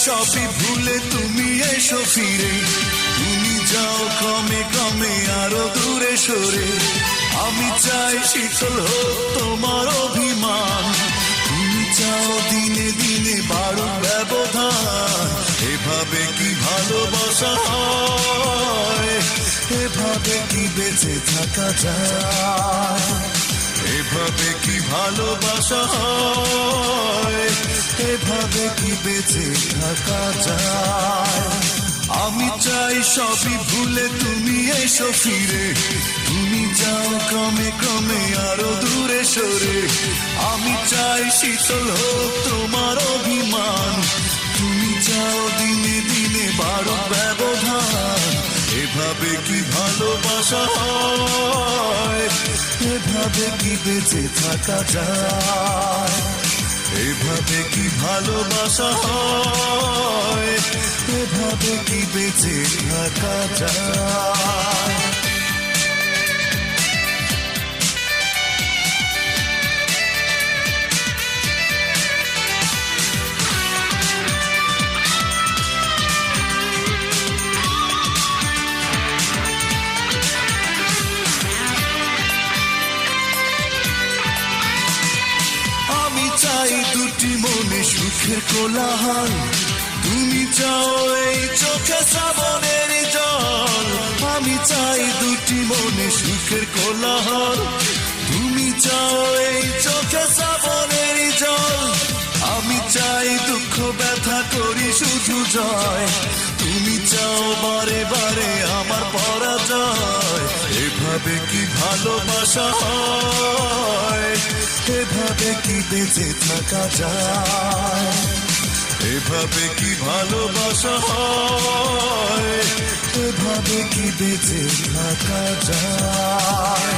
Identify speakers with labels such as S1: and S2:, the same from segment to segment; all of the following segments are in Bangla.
S1: সবই ভুলে তুমি এসো ফিরে, তুমি যাও ক্রমে ক্রমে আরো দূরে সরে। আমি চাই শীতল হোক তোমার অভিমান, তুমি চাও দিনে দিনে বাড়ুক ব্যবধান। এভাবে কি ভালোবাসা হয়, এভাবে কি বেঁচে থাকা যায়, এভাবে কি ভালোবাসা হয়, এভাবে কি বেঁচে থাকা যায়। আমি চাই সবই ভুলে তুমি এসো ফিরে, তুমি যাও ক্রমে ক্রমে আরো দূরে সরে। আমি চাই শীতল হোক তোমার অভিমান, তুমি যাও দিনে দিনে বাড়ুক ব্যবধান। এভাবে কি ভালোবাসা হয়, এভাবে কি বেঁচে থাকা যায়, এভাবে কি ভালোবাসা হয়, এভাবে কি বেঁচে থাকা যায়। চাই দুটি মনে সুখের কোলাহল, তুমি চাও এই চোখে শ্রাবণের জল। আমি চাই দুটি মনে সুখের কোলাহল, তুমি চাও এই চোখে শ্রাবণের জল। আমি চাই দুঃখ ব্যথা করি শুধু জয়, তুমি চাও বারে বারে আমার পরাজয়। এভাবে কি ভালোবাসা হয়, এভাবে কি বেঁচে থাকা যায়, এভাবে কি ভালোবাসা হয়, এভাবে কি বেঁচে থাকা যায়।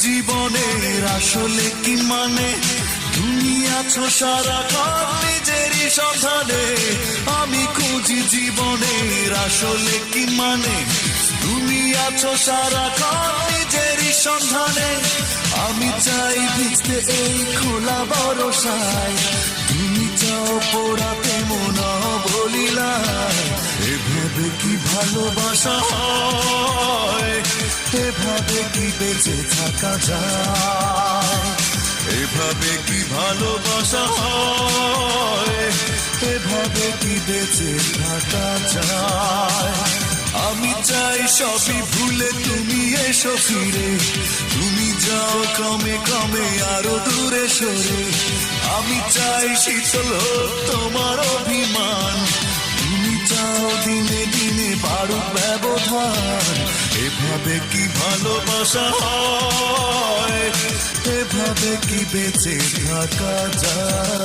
S1: জীবনের আসলে কি মানে, তুমি আছো সারাক্ষণ নিজেরই সন্ধানে। আমি খুঁজি জীবনের আসলে কি মানে, তুমি আছো সারাক্ষণ নিজেরই সন্ধানে। আমি চাই ভিজতে এই খোলা ভরসায়, তুমি চাও পোড়াতে মন বলিলায়। এভাবে কি ভালোবাসা হয়, এভাবে কি বেঁচে থাকা যায়, এভাবে কি ভালোবাসা হয়, এভাবে কি বেঁচে থাকা যায়। আমি চাই সবই ভুলে তুমি এসো ফিরে, তুমি যাও ক্রমে ক্রমে আরো দূরে সরে। আমি চাই শীতল হোক তোমার অভিমান, তুমি চাও দিনে দিনে বাড়ুক ব্যবধান। এভাবে কি ভালোবাসা হয়, এভাবে কি বেঁচে থাকা যায়।